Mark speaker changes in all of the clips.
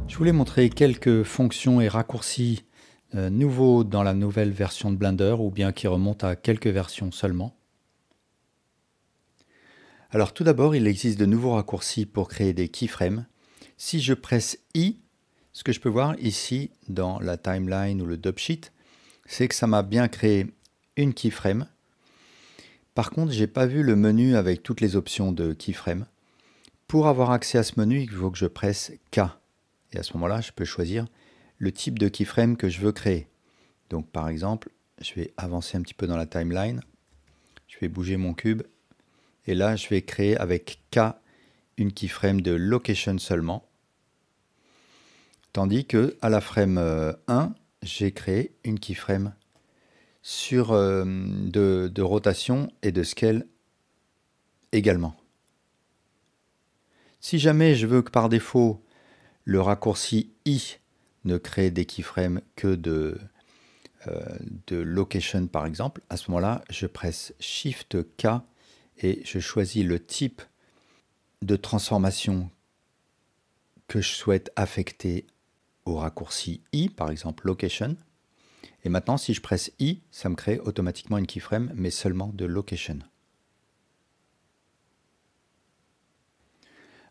Speaker 1: Je voulais montrer quelques fonctions et raccourcis nouveaux dans la nouvelle version de Blender ou bien qui remontent à quelques versions seulement. Alors tout d'abord, il existe de nouveaux raccourcis pour créer des keyframes. Si je presse I, ce que je peux voir ici dans la timeline ou le dubsheet, c'est que ça m'a bien créé une keyframe. Par contre, j'ai pas vu le menu avec toutes les options de keyframe. Pour avoir accès à ce menu, il faut que je presse K. Et à ce moment-là, je peux choisir le type de keyframe que je veux créer. Donc par exemple, je vais avancer un petit peu dans la timeline. Je vais bouger mon cube. Et là, je vais créer avec K une keyframe de location seulement. Tandis que à la frame 1, j'ai créé une keyframe sur de rotation et de scale également. Si jamais je veux que par défaut, le raccourci I ne crée des keyframes que de location par exemple, à ce moment-là, je presse Shift K et je choisis le type de transformation que je souhaite affecter au raccourci I, par exemple location. Et maintenant, si je presse I, ça me crée automatiquement une keyframe, mais seulement de location.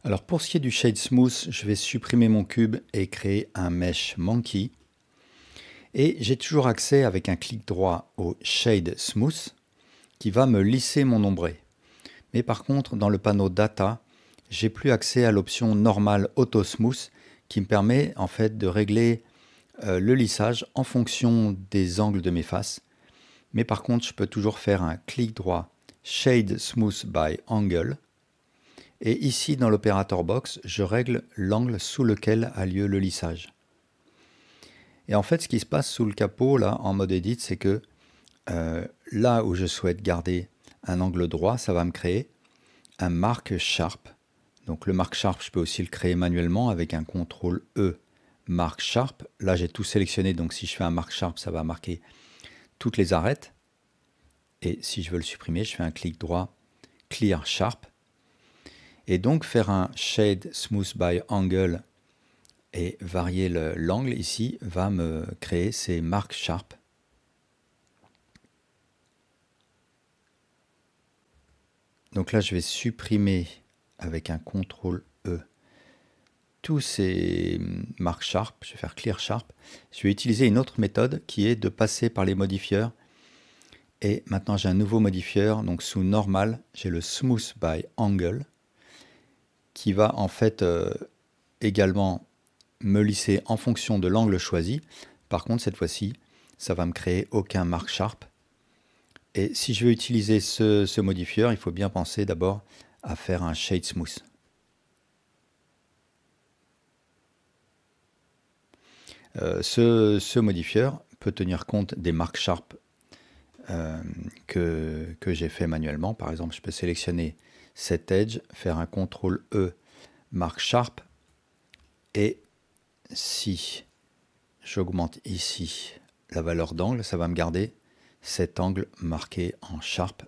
Speaker 1: Alors pour ce qui est du Shade Smooth, je vais supprimer mon cube et créer un Mesh Monkey. Et j'ai toujours accès avec un clic droit au Shade Smooth, qui va me lisser mon ombré. Mais par contre, dans le panneau Data, j'ai plus accès à l'option normale Auto Smooth qui me permet en fait de régler le lissage en fonction des angles de mes faces. Mais par contre, je peux toujours faire un clic droit Shade Smooth by Angle. Et ici, dans l'opérateur box, je règle l'angle sous lequel a lieu le lissage. Et en fait, ce qui se passe sous le capot, là, en mode Edit, c'est que là où je souhaite garder un angle droit, ça va me créer un Mark Sharp. Donc le Mark Sharp, je peux aussi le créer manuellement avec un CTRL E, Mark Sharp. Là, j'ai tout sélectionné, donc si je fais un Mark Sharp, ça va marquer toutes les arêtes. Et si je veux le supprimer, je fais un clic droit, Clear Sharp. Et donc faire un Shade Smooth by Angle et varier l'angle ici va me créer ces Mark Sharp. Donc là, je vais supprimer avec un CTRL E tous ces marques Sharp. Je vais faire Clear Sharp. Je vais utiliser une autre méthode qui est de passer par les modifieurs. Et maintenant, j'ai un nouveau modifieur. Donc sous Normal, j'ai le Smooth by Angle qui va en fait également me lisser en fonction de l'angle choisi. Par contre, cette fois-ci, ça va me créer aucun marque Sharp. Et si je veux utiliser ce modifieur, il faut bien penser d'abord à faire un Shade Smooth. Ce modifieur peut tenir compte des marques Sharp que j'ai fait manuellement. Par exemple, je peux sélectionner cet edge, faire un CTRL E, marque Sharp, et si j'augmente ici la valeur d'angle, ça va me garder cet angle marqué en Sharp.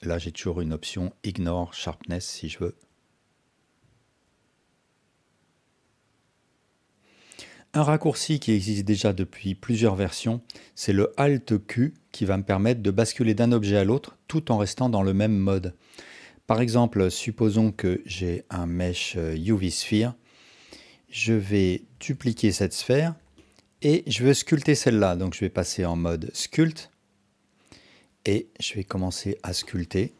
Speaker 1: Là, j'ai toujours une option Ignore Sharpness si je veux. Un raccourci qui existe déjà depuis plusieurs versions, c'est le Alt Q qui va me permettre de basculer d'un objet à l'autre tout en restant dans le même mode. Par exemple, supposons que j'ai un mesh UV Sphere. Je vais dupliquer cette sphère et je veux sculpter celle-là. Donc je vais passer en mode Sculpt et je vais commencer à sculpter.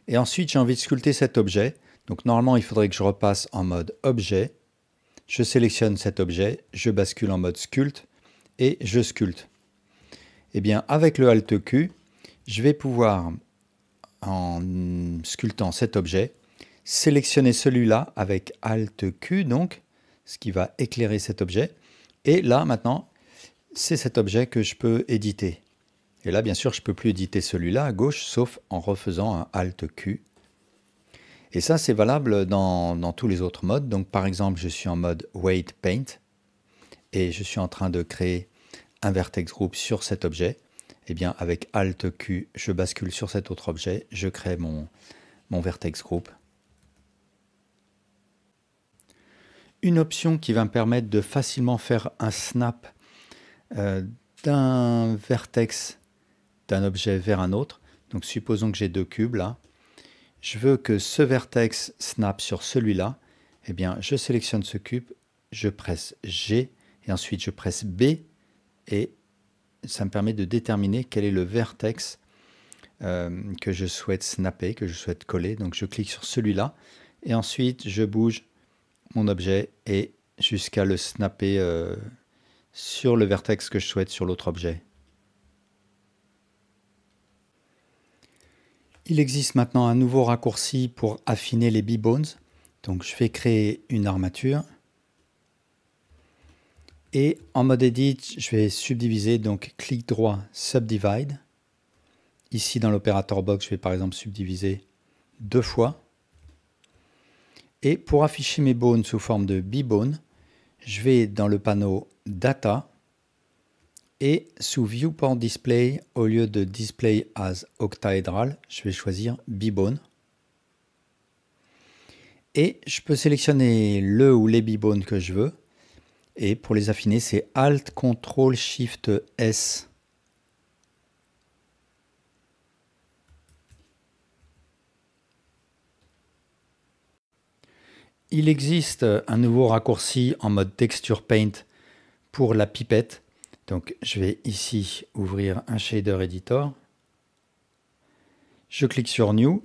Speaker 1: Et ensuite, j'ai envie de sculpter cet objet. Donc normalement, il faudrait que je repasse en mode Objet. Je sélectionne cet objet, je bascule en mode Sculpt et je sculpte. Et bien, avec le Alt Q, je vais pouvoir, en sculptant cet objet, sélectionner celui-là avec Alt Q, donc, ce qui va éclairer cet objet. Et là, maintenant, c'est cet objet que je peux éditer. Et là, bien sûr, je ne peux plus éditer celui-là à gauche, sauf en refaisant un Alt Q. Et ça, c'est valable dans tous les autres modes. Donc, par exemple, je suis en mode Weight Paint et je suis en train de créer un vertex group sur cet objet. eh bien avec Alt Q, je bascule sur cet autre objet, je crée mon vertex group. Une option qui va me permettre de facilement faire un snap d'un vertex d'un objet vers un autre. Donc supposons que j'ai deux cubes là. Je veux que ce vertex snap sur celui-là. Eh bien, je sélectionne ce cube, je presse G et ensuite je presse B et ça me permet de déterminer quel est le vertex que je souhaite snapper, que je souhaite coller. Donc je clique sur celui-là et ensuite je bouge mon objet et jusqu'à le snapper sur le vertex que je souhaite sur l'autre objet. Il existe maintenant un nouveau raccourci pour affiner les B-bones. Donc je vais créer une armature. Et en mode Edit, je vais subdiviser, donc clic droit, Subdivide. Ici dans l'opérateur box, je vais par exemple subdiviser 2 fois. Et pour afficher mes bones sous forme de B-bone, je vais dans le panneau Data et sous Viewport Display, au lieu de Display as Octaedral, je vais choisir B-bone. Et je peux sélectionner le ou les B-bones que je veux. Et pour les affiner, c'est Alt, Ctrl, Shift, S. Il existe un nouveau raccourci en mode Texture Paint pour la pipette. Donc je vais ici ouvrir un shader editor. Je clique sur New.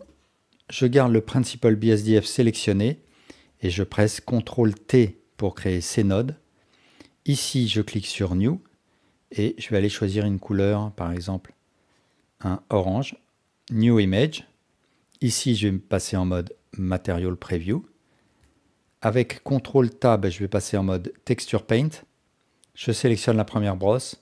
Speaker 1: Je garde le Principled BSDF sélectionné et je presse CTRL T pour créer ces nodes. Ici, je clique sur New et je vais aller choisir une couleur, par exemple un orange. New Image. Ici, je vais me passer en mode Material Preview. Avec CTRL Tab, je vais passer en mode Texture Paint. Je sélectionne la première brosse.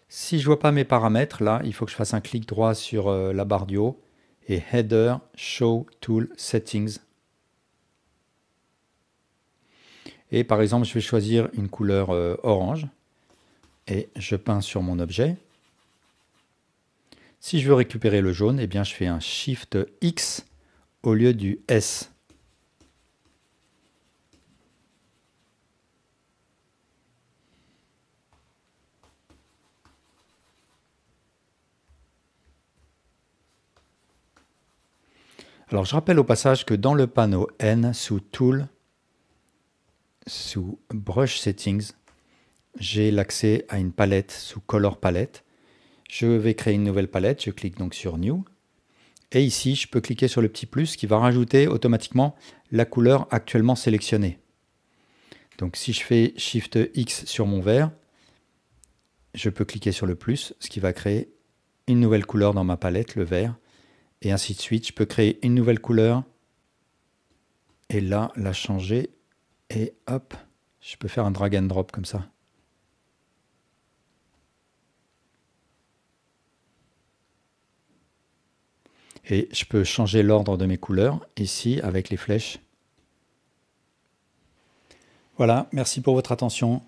Speaker 1: Si je ne vois pas mes paramètres, là, il faut que je fasse un clic droit sur la barre du haut et Header, Show Tool Settings. Et par exemple, je vais choisir une couleur orange et je peins sur mon objet. Si je veux récupérer le jaune, eh bien, je fais un Shift X au lieu du S. Alors, je rappelle au passage que dans le panneau N, sous Tool, sous Brush Settings, j'ai l'accès à une palette sous Color Palette. Je vais créer une nouvelle palette, je clique donc sur New. Et ici, je peux cliquer sur le petit plus qui va rajouter automatiquement la couleur actuellement sélectionnée. Donc si je fais Shift X sur mon vert, je peux cliquer sur le plus, ce qui va créer une nouvelle couleur dans ma palette, le vert. Et ainsi de suite, je peux créer une nouvelle couleur. Et là, la changer. Et hop, je peux faire un drag and drop comme ça. Et je peux changer l'ordre de mes couleurs ici avec les flèches. Voilà, merci pour votre attention.